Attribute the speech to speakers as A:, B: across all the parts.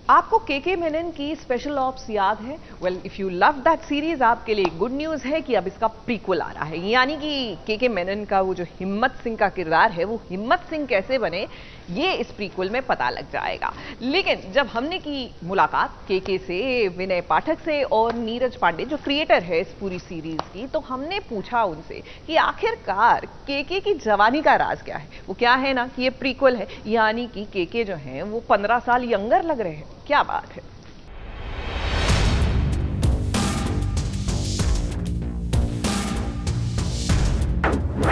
A: आपको के मेनन की स्पेशल ऑप्स याद है? Well, if you love that series, आपके लिए गुड न्यूज है कि अब इसका प्रीक्वल आ रहा है, यानी कि के मेनन का वो जो हिम्मत सिंह का किरदार है वो हिम्मत सिंह कैसे बने ये इस प्रीक्वल में पता लग जाएगा। लेकिन जब हमने की मुलाकात के से, विनय पाठक से और नीरज पांडे जो क्रिएटर है इस पूरी सीरीज की, तो हमने पूछा उनसे कि आखिरकार के की जवानी का राज क्या है। वो क्या है ना कि ये प्रीक्वल है, यानी कि के जो हैं वो 15 साल यंगर लग रहे हैं। क्या बात है।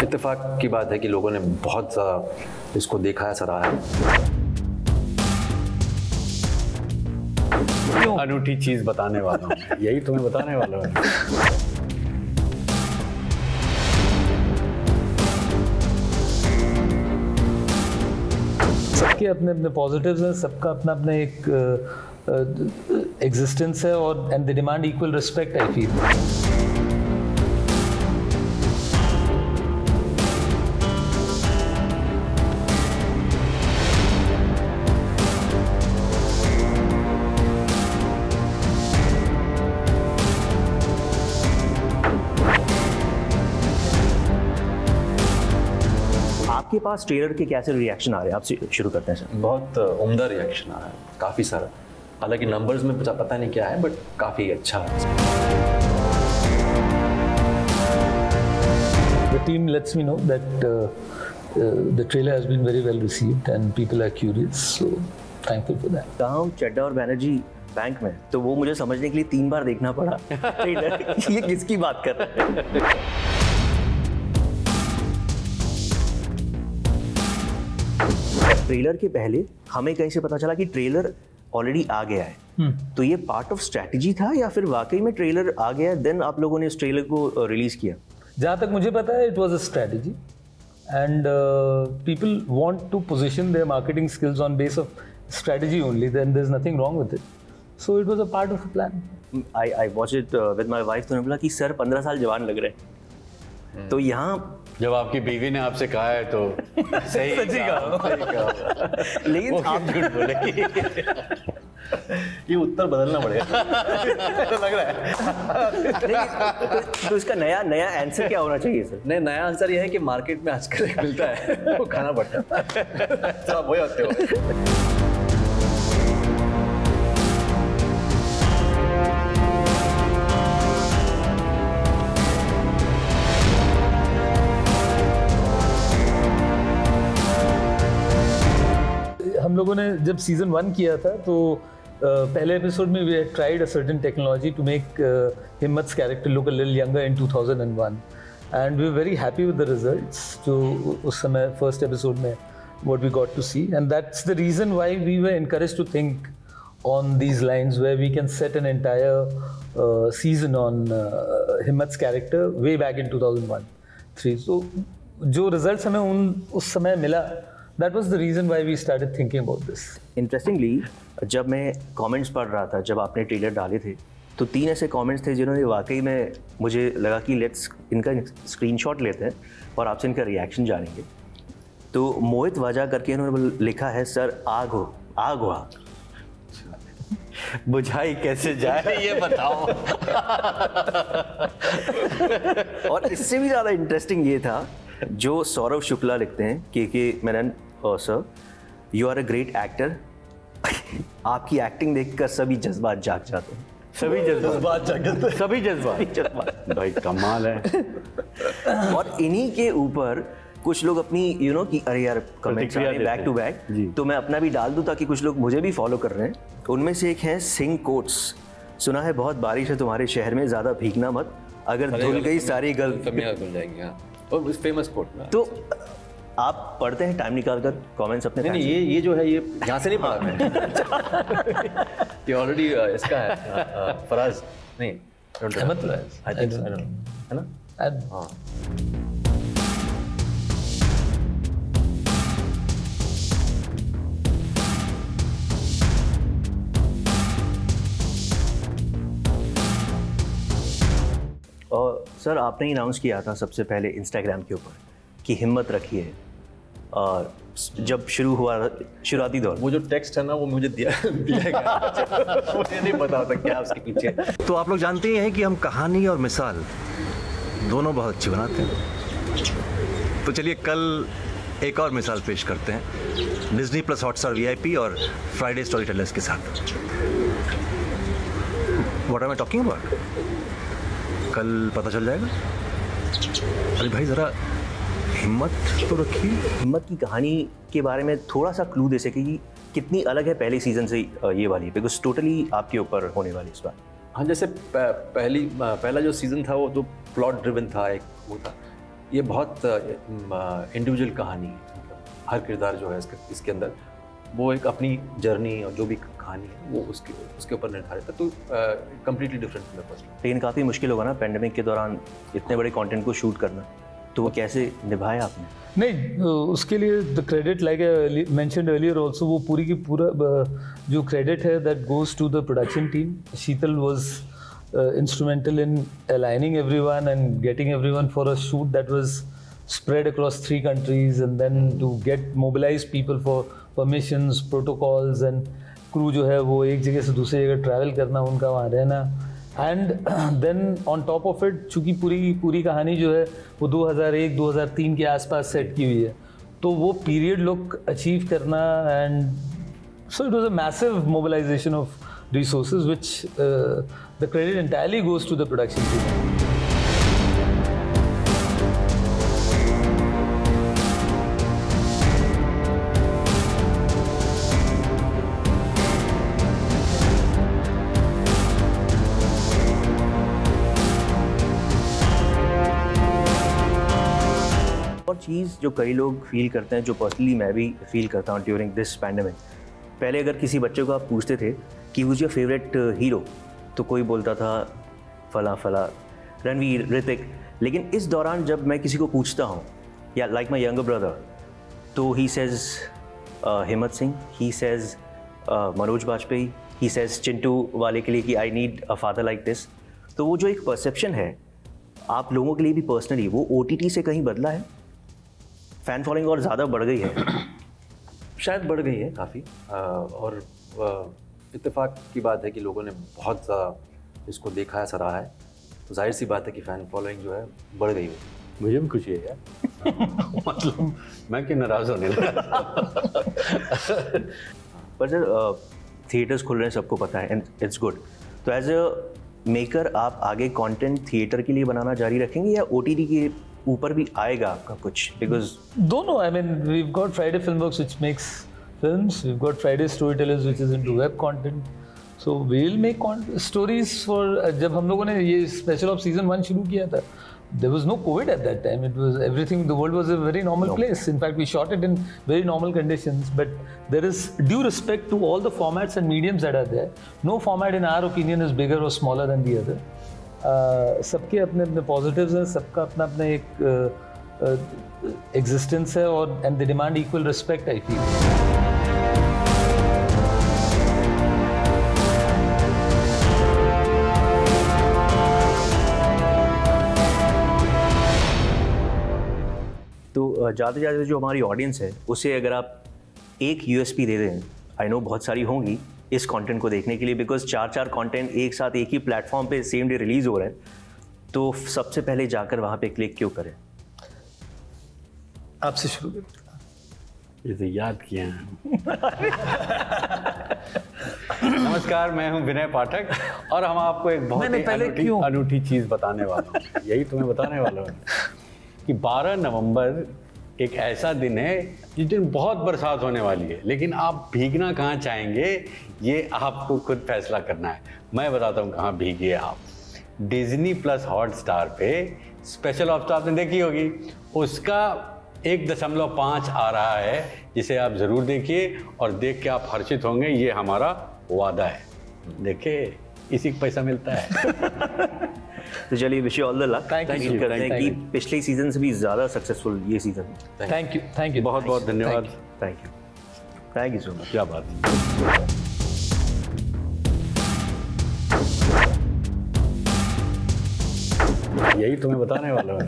B: इत्तेफाक की बात है कि लोगों ने बहुत ज़्यादा इसको देखा है, सराहा है। अनूठी चीज बताने वाला हूँ, यही तुम्हें बताने वाला हूँ।
C: सबके अपने अपने पॉजिटिव्स हैं, सबका अपना अपना एक एग्जिस्टेंस है और and they demand equal respect, I feel.
D: आपके पास ट्रेलर के कैसे रिएक्शन आ रहे हैं? आपसे शुरू करते हैं सर।
B: बहुत उम्दा रिएक्शन आ रहा है, काफ़ी सारा। हालांकि नंबर्स में पता नहीं क्या है, बट काफ़ी अच्छा है।
C: The team lets me know that the trailer has been very well received and people are curious, so thankful for that.
D: कहा हूँ चड्डा और बैनर्जी बैंक में, तो वो मुझे समझने के लिए 3 बार देखना पड़ा ट्रेलर ये किसकी बात कर रहे हैं। ट्रेलर के पहले हमें कहीं से पता चला कि ट्रेलर ऑलरेडी आ गया है, तो ये पार्ट ऑफ स्ट्रैटेजी था या फिर वाकई में ट्रेलर आ गया देन आप लोगों ने इस ट्रेलर को रिलीज किया?
C: जहाँ तक मुझे पता है, it was a strategy and people want to position their marketing skills on base of strategy only, then there is nothing wrong with it, so it was a part of a plan.
D: I watch it with my wife, तो उन्होंने बोला कि sir 15 साल जवान लग रहे हैं। तो यहाँ
B: जब आपकी बीवी ने आपसे कहा है तो सही कहा।
D: लेकिन आप झूठ बोले।
B: ये उत्तर बदलना पड़ेगा लग रहा है।
D: तो इसका नया आंसर क्या होना चाहिए सर?
B: नहीं, नया आंसर ये है कि मार्केट में आजकल मिलता है वो खाना पड़ता है। तो आप वही होते हो।
C: हम लोगों ने जब सीजन 1 किया था तो पहले एपिसोड में we had tried a certain technology to make Himmat's character look a little younger in 2001 and we were very happy with the results जो उस समय फर्स्ट एपिसोड में what we got to see, and that's the reason why we were encouraged to think on these lines where we can set an entire season on Himmat's character way back in 2001-3। तो जो results हमें उस समय मिला, that was the reason why we started thinking about this.
D: Interestingly, जब मैं comments पढ़ रहा था जब आपने ट्रेलर डाले थे, तो 3 ऐसे कमेंट्स थे जिन्होंने वाकई में मुझे लगा कि लेट्स इनका स्क्रीनशॉट लेते हैं और आपसे इनका रिएक्शन जानेंगे। तो मोहित वाजा करके इन्होंने लिखा है, सर आग हुआ बुझाई कैसे जाए ये बताओ। और इससे भी ज़्यादा इंटरेस्टिंग ये था जो सौरभ शुक्ला लिखते हैं, के Menon sir, you are a great actor. आपकी एक्टिंग देखकर सभी जज्बात जाग जाते हैं। सभी जज्बात
B: भाई कमाल है।
D: और इन्हीं के ऊपर कुछ लोग अपनी कि अरे यार कमेंट्स आ रहे हैं बैक टू बैक, तो मैं अपना भी डाल दूं ताकि कुछ लोग मुझे भी फॉलो कर रहे हैं। उनमें से एक है सिंह कोट्स, सुना है बहुत बारिश है तुम्हारे शहर में, ज़्यादा भीगना मत, अगर धुल गई सारी
B: कमियां धुल जाएंगी। हाँ, और उस फेमस कोट में
D: तो आप पढ़ते हैं टाइम निकाल कर कमेंट्स अपने?
B: नहीं, ये जो है ये यहाँ से नहीं पढ़ा मैं। ये ऑलरेडी इसका है फराज नहीं है ना? हाँ।
D: और सर आपने ही अनाउंस किया था सबसे पहले इंस्टाग्राम के ऊपर कि हिम्मत रखिए और जब शुरू हुआ शुरुआती दौर?
B: वो जो टेक्स्ट है ना वो मुझे दिया गया मुझे नहीं पता होता क्या उसके पीछे।
E: तो आप लोग जानते ही हैं कि हम कहानी और मिसाल दोनों बहुत अच्छी बनाते हैं, तो चलिए कल एक और मिसाल पेश करते हैं डिज्नी प्लस हॉटस्टार VIP और फ्राइडे स्टोरी टेलर्स के साथ। What am I talking about? कल पता चल जाएगा। अरे भाई ज़रा हिम्मत तो रखिए।
D: हिम्मत की कहानी के बारे में थोड़ा सा क्लू दे सके कि कितनी अलग है पहले सीजन से ये वाली, बिकॉज टोटली आपके ऊपर होने वाली इस बार।
B: हाँ, जैसे पहला जो सीज़न था वो तो प्लॉट ड्रिवन था, एक वो था। ये बहुत इंडिविजुअल कहानी है, मतलब हर किरदार जो है इसके अंदर वो एक अपनी जर्नी और जो भी कहानी है वो उसके ऊपर निर्धारित है, तो completely different from the first.
D: लेकिन काफ़ी मुश्किल होगा ना पेंडेमिक के दौरान इतने बड़े कंटेंट को शूट करना, तो वो कैसे निभाया आपने?
C: नहीं, उसके लिए the credit like I mentioned earlier also, वो पूरी की पूरा जो क्रेडिट है that goes to the production team. Sheetal was instrumental in aligning everyone and getting everyone for a shoot that was spread across 3 countries, and then to get mobilize people for permissions, protocols, and crew जो है वो एक जगह से दूसरी जगह travel करना, उनका वहाँ रहना, and then on top of it चूँकि पूरी कहानी जो है वो 2001-2003 के आसपास सेट की हुई है, तो वो पीरियड लुक अचीव करना, and so it was a massive mobilization of resources which the credit entirely goes to the production team.
D: और चीज़ जो कई लोग फील करते हैं, जो पर्सनली मैं भी फील करता हूँ ड्यूरिंग दिस पैंडेमिक, पहले अगर किसी बच्चे को आप पूछते थे कि हुज योर फेवरेट हीरो, तो कोई बोलता था फला फला, रणवीर, ऋतिक। लेकिन इस दौरान जब मैं किसी को पूछता हूँ, या लाइक माई यंगर ब्रदर, तो he says Himmat Singh, he says Manoj Bajpayee, he says Chintu वाले के लिए कि I need a father like this. तो वो जो एक परसेप्शन है आप लोगों के लिए भी पर्सनली, वो OTT से कहीं बदला है? फैन फॉलोइंग और ज़्यादा बढ़ गई है?
B: शायद बढ़ गई है काफ़ी, और इत्तेफाक की बात है कि लोगों ने बहुत ज़्यादा इसको देखा है, सराहा है, तो जाहिर सी बात है कि फ़ैन फॉलोइंग जो है बढ़ गई है।
F: मुझे भी खुशी है यार मतलब मैं क्यों नाराज़ होने लगा
D: पर सर थिएटर्स खुल रहे हैं, सबको पता है, एंड इट्स गुड। तो एज अ मेकर आप आगे कंटेंट थिएटर के लिए बनाना जारी रखेंगे या OTT के ऊपर भी आएगा आपका कुछ? बिकॉज
C: दोनों, I mean we have got Friday Filmworks which makes films, we have got Friday Storytellers which is into web content, so we will make stories for. जब हम लोगों ने ये स्पेशल ऑफ सीजन 1 शुरू किया था, there was no COVID at that time. It was everything, the world was a very normal place. In fact, we shot it in very normal conditions, but there is due respect to all the formats and mediums that are there. No format in our opinion is bigger or smaller than the other. सबके अपने अपने positives हैं, सबका अपना अपना एक existence है, और and they demand equal respect, I feel.
D: तो ज़्यादा से ज़्यादा जो हमारी ऑडियंस है उसे अगर आप एक USP दे दें, आई नो बहुत सारी होंगी इस कंटेंट को देखने के लिए, बिकॉज 4 कंटेंट एक साथ एक ही प्लेटफॉर्म पे सेम डे रिलीज़ हो रहे हैं, तो सबसे पहले जाकर वहाँ पे क्लिक क्यों करें?
C: आपसे शुरू करें।
F: ये तो याद किया है नमस्कार, मैं हूं विनय पाठक और हम आपको एक बहुत ही अनूठी चीज़ बताने वाला हूँ। यही तुम्हें बताने वाला हूँ कि 12 नवंबर एक ऐसा दिन है जिस दिन बहुत बरसात होने वाली है, लेकिन आप भीगना कहाँ चाहेंगे ये आपको खुद फैसला करना है। मैं बताता हूँ कहाँ भीगिए आप। डिज्नी प्लस हॉटस्टार पे स्पेशल ऑफ आपने देखी होगी, उसका 1.5 आ रहा है, जिसे आप ज़रूर देखिए और देख के आप हर्षित होंगे। ये हमारा वादा है, देखिए इसी का पैसा मिलता है
D: तो चलिए wish you all the luck.
C: Thank you.
D: करते हैं कि पिछले सीजन से भी ज़्यादा सक्सेसफुल ये सीजन।
C: थैंक यू
F: बहुत बहुत धन्यवाद।
D: Thank you so much.
F: क्या बात है। यही तुम्हें बताने वाला हूँ।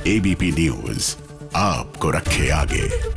G: ABP न्यूज आपको रखे आगे।